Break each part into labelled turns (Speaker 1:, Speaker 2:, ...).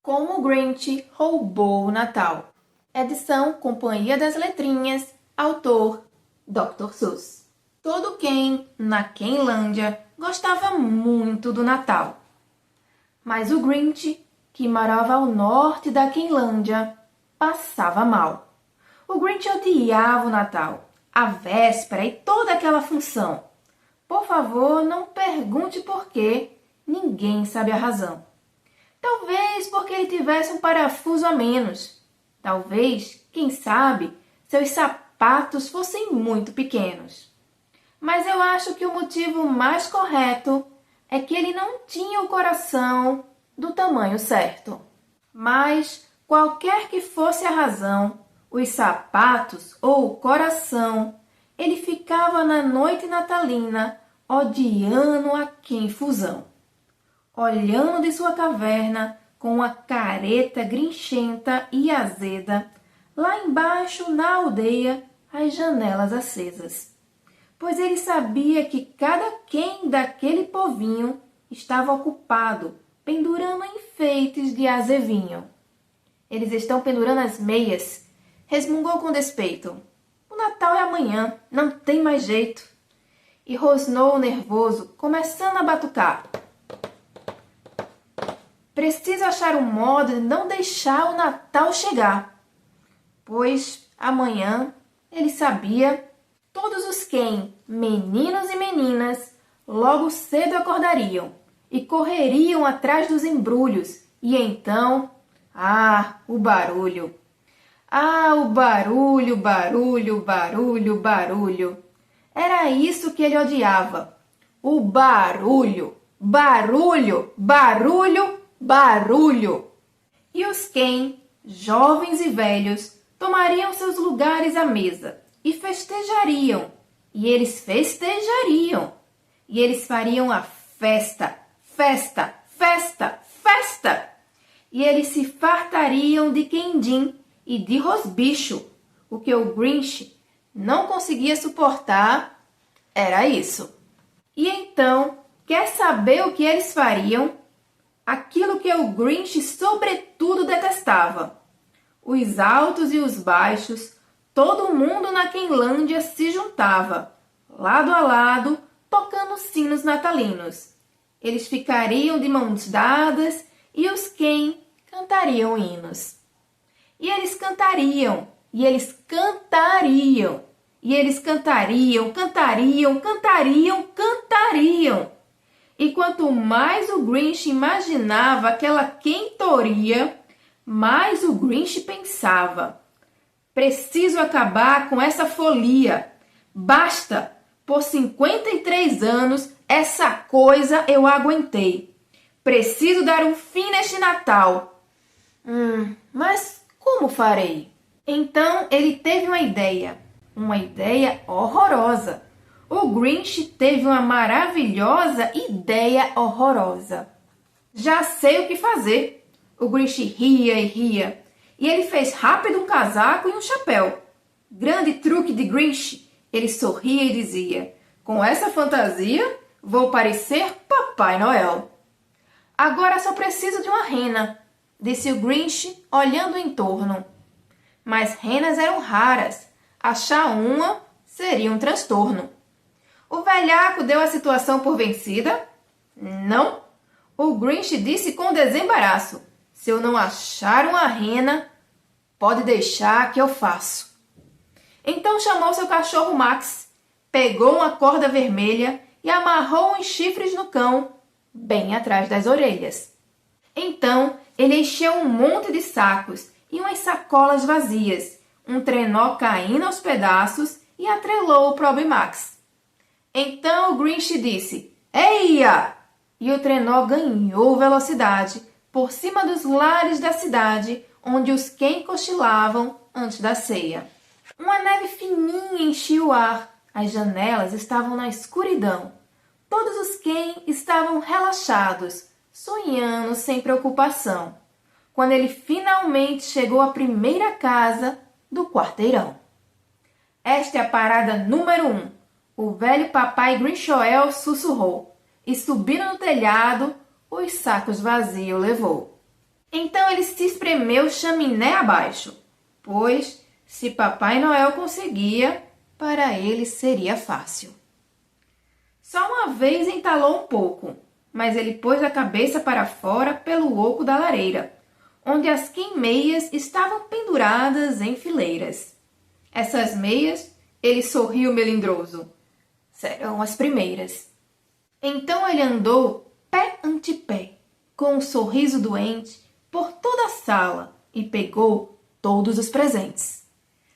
Speaker 1: Como o Grinch roubou o Natal. Edição Companhia das Letrinhas, autor Dr. Seuss. Todo quem, na Quenlândia, gostava muito do Natal. Mas o Grinch, que morava ao norte da Quenlândia, passava mal. O Grinch odiava o Natal, a véspera e toda aquela função. Por favor, não pergunte por quê, ninguém sabe a razão. Talvez porque ele tivesse um parafuso a menos. Talvez, quem sabe, seus sapatos fossem muito pequenos. Mas eu acho que o motivo mais correto é que ele não tinha o coração do tamanho certo. Mas, qualquer que fosse a razão, os sapatos ou o coração, ele ficava na noite natalina odiando a confusão. Olhando de sua caverna com uma careta grinchenta e azeda, lá embaixo na aldeia, as janelas acesas. Pois ele sabia que cada quem daquele povinho estava ocupado pendurando enfeites de azevinho. Eles estão pendurando as meias, resmungou com despeito. O Natal é amanhã, não tem mais jeito. E rosnou nervoso, começando a batucar. Preciso achar um modo de não deixar o Natal chegar, pois amanhã, ele sabia, todos os quem, meninos e meninas, logo cedo acordariam e correriam atrás dos embrulhos, e então, o barulho! O barulho, barulho, barulho, barulho! Era isso que ele odiava, o barulho, barulho, barulho, barulho! E os quem, jovens e velhos, tomariam seus lugares à mesa e festejariam, e eles festejariam, e eles fariam a festa, festa, festa, festa! E eles se fartariam de quindim e de rosbicho. O que o Grinch não conseguia suportar era isso. E então, quer saber o que eles fariam? Aquilo que o Grinch sobretudo detestava. Os altos e os baixos, todo mundo na Quenlândia se juntava, lado a lado, tocando sinos natalinos. Eles ficariam de mãos dadas e os quem cantariam hinos. E eles cantariam, e eles cantariam, e eles cantariam, cantariam, cantariam, cantariam. E quanto mais o Grinch imaginava aquela quentoria, mais o Grinch pensava: preciso acabar com essa folia. Basta! Por 53 anos, essa coisa eu aguentei. Preciso dar um fim neste Natal. Mas como farei? Então ele teve uma ideia horrorosa. O Grinch teve uma maravilhosa ideia horrorosa. Já sei o que fazer. O Grinch ria e ria. E ele fez rápido um casaco e um chapéu. Grande truque de Grinch. Ele sorria e dizia: com essa fantasia, vou parecer Papai Noel. Agora só preciso de uma rena, disse o Grinch, olhando em torno. Mas renas eram raras. Achar uma seria um transtorno. O velhaco deu a situação por vencida? Não. O Grinch disse com desembaraço: se eu não achar uma rena, pode deixar que eu faço. Então chamou seu cachorro Max, pegou uma corda vermelha e amarrou uns chifres no cão, bem atrás das orelhas. Então ele encheu um monte de sacos e umas sacolas vazias, um trenó caindo aos pedaços, e atrelou o pobre Max. Então o Grinch disse: eia! E o trenó ganhou velocidade por cima dos lares da cidade, onde os quem cochilavam antes da ceia. Uma neve fininha enchia o ar, as janelas estavam na escuridão. Todos os quem estavam relaxados, sonhando sem preocupação, quando ele finalmente chegou à primeira casa do quarteirão. Esta é a parada número 1, o velho papai Grinchoel sussurrou, e subindo no telhado, os sacos vazios levou. Então ele espremeu chaminé abaixo, pois, se Papai Noel conseguia, para ele seria fácil. Só uma vez entalou um pouco, mas ele pôs a cabeça para fora pelo oco da lareira, onde as queimeias estavam penduradas em fileiras. Essas meias, ele sorriu melindroso, serão as primeiras. Então ele andou pé ante pé, com um sorriso doente, por toda a sala e pegou todos os presentes.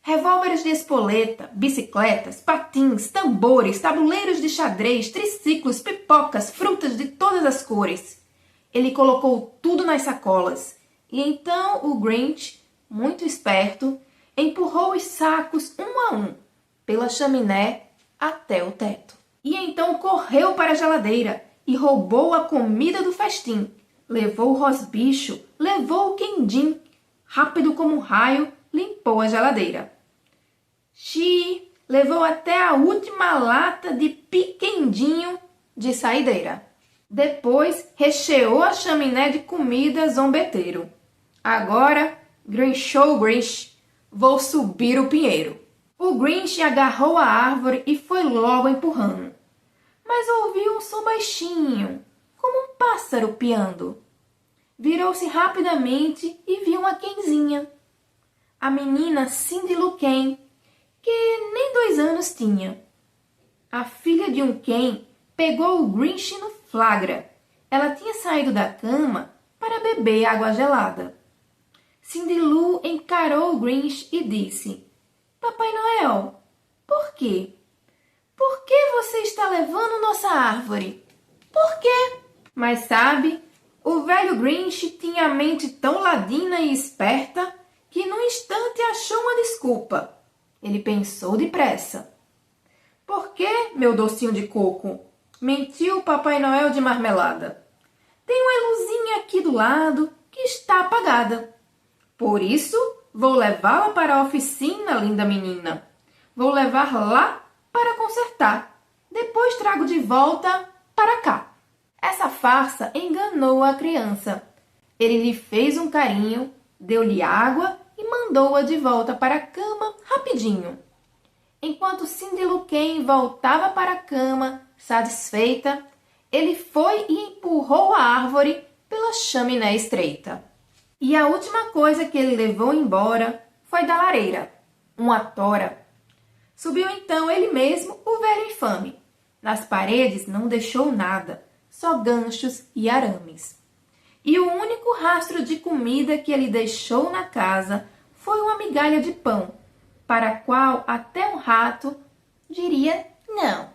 Speaker 1: Revólveres de espoleta, bicicletas, patins, tambores, tabuleiros de xadrez, triciclos, pipocas, frutas de todas as cores. Ele colocou tudo nas sacolas e então o Grinch, muito esperto, empurrou os sacos um a um pela chaminé até o teto. E então correu para a geladeira e roubou a comida do festim. Levou o rosbicho, levou o quindim. Rápido como um raio, limpou a geladeira. Xiii levou até a última lata de piquendinho de saideira. Depois recheou a chaminé de comida zombeteiro. Agora, Grinchou Grinch, vou subir o pinheiro. O Grinch agarrou a árvore e foi logo empurrando. Mas ouviu um som baixinho, como um pássaro piando. Virou-se rapidamente e viu uma Kenzinha. A menina Cindy Lou Ken, que nem 2 anos tinha. A filha de um Ken pegou o Grinch no flagra. Ela tinha saído da cama para beber água gelada. Cindy Lou encarou o Grinch e disse: Papai Noel, por quê? Por que você está levando nossa árvore? Por quê? Mas sabe, o velho Grinch tinha a mente tão ladina e esperta que num instante achou uma desculpa. Ele pensou depressa. Por que, meu docinho de coco? Mentiu o Papai Noel de marmelada. Tem uma luzinha aqui do lado que está apagada. Por isso, vou levá-la para a oficina, linda menina. Vou levar lá para consertar. Depois trago de volta para cá. Essa farsa enganou a criança. Ele lhe fez um carinho, deu-lhe água e mandou-a de volta para a cama rapidinho. Enquanto Cindy Lou Ken voltava para a cama, satisfeita, ele foi e empurrou a árvore pela chaminé estreita. E a última coisa que ele levou embora foi da lareira, uma tora. Subiu então ele mesmo, o velho infame. Nas paredes não deixou nada, só ganchos e arames. E o único rastro de comida que ele deixou na casa foi uma migalha de pão, para a qual até um rato diria não.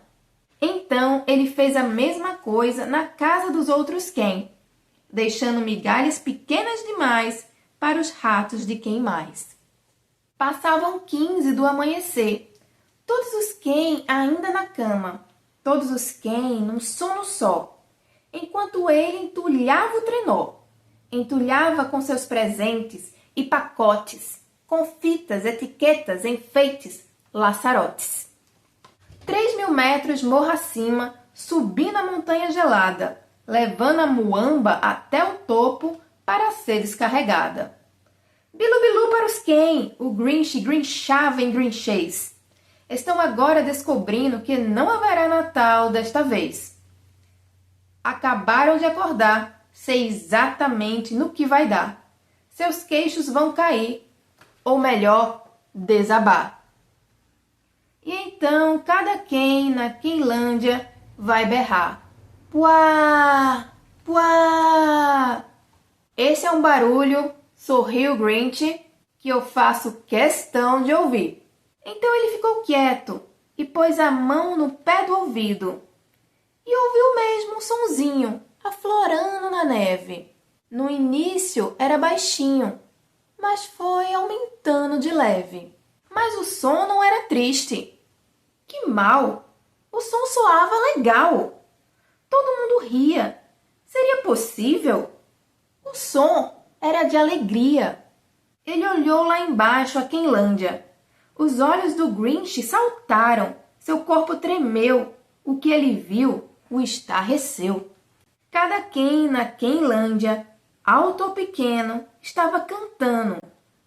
Speaker 1: Então ele fez a mesma coisa na casa dos outros Ken, deixando migalhas pequenas demais para os ratos de quem mais. Passavam 15 do amanhecer, todos os Ken ainda na cama, todos os Ken num sono só, enquanto ele entulhava o trenó. Entulhava com seus presentes e pacotes, com fitas, etiquetas, enfeites, laçarotes. 3.000 metros morro acima, subindo a montanha gelada, levando a muamba até o topo para ser descarregada. Bilu-bilu para os Ken, o Grinch grinchava em grinchês. Estão agora descobrindo que não haverá Natal desta vez. Acabaram de acordar, sei exatamente no que vai dar. Seus queixos vão cair, ou melhor, desabar. E então cada Ken na Kenlândia vai berrar: Puá! Puá! Esse é um barulho, sorriu o Grinch, que eu faço questão de ouvir. Então ele ficou quieto e pôs a mão no pé do ouvido. E ouviu mesmo um sonzinho, aflorando na neve. No início era baixinho, mas foi aumentando de leve. Mas o som não era triste. Que mal! O som soava legal. Todo mundo ria. Seria possível? O som era de alegria. Ele olhou lá embaixo a Kenlândia. Os olhos do Grinch saltaram, seu corpo tremeu. O que ele viu o estarreceu. Cada Ken na Kenlândia alto ou pequeno, estava cantando,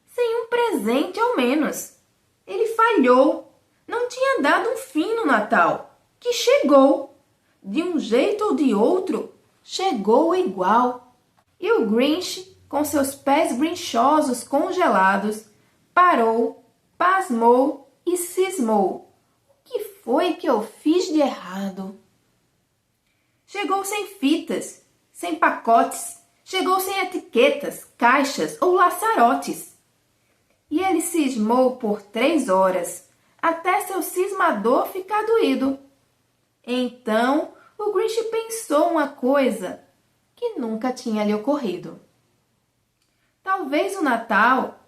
Speaker 1: sem um presente ao menos. Ele falhou, não tinha dado um fim no Natal, que chegou. De um jeito ou de outro, chegou igual. E o Grinch, com seus pés grinchosos congelados, parou, pasmou e cismou. O que foi que eu fiz de errado? Chegou sem fitas, sem pacotes, chegou sem etiquetas, caixas ou laçarotes. E ele cismou por 3 horas, até seu cismador ficar doído. Então, o Grinch pensou uma coisa que nunca tinha lhe ocorrido. Talvez o Natal,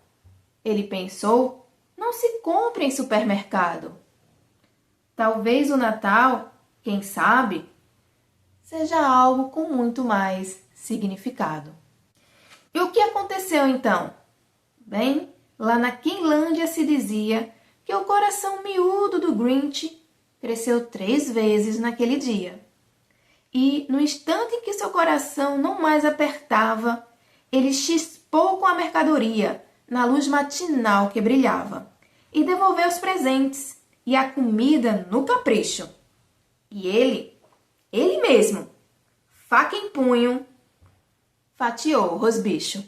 Speaker 1: ele pensou, não se compre em supermercado. Talvez o Natal, quem sabe, seja algo com muito mais significado. E o que aconteceu então? Bem, lá na Quinlândia se dizia que o coração miúdo do Grinch cresceu 3 vezes naquele dia. E, no instante em que seu coração não mais apertava, ele chispou com a mercadoria na luz matinal que brilhava e devolveu os presentes e a comida no capricho. E ele mesmo, faca em punho, fatiou o rosbicho.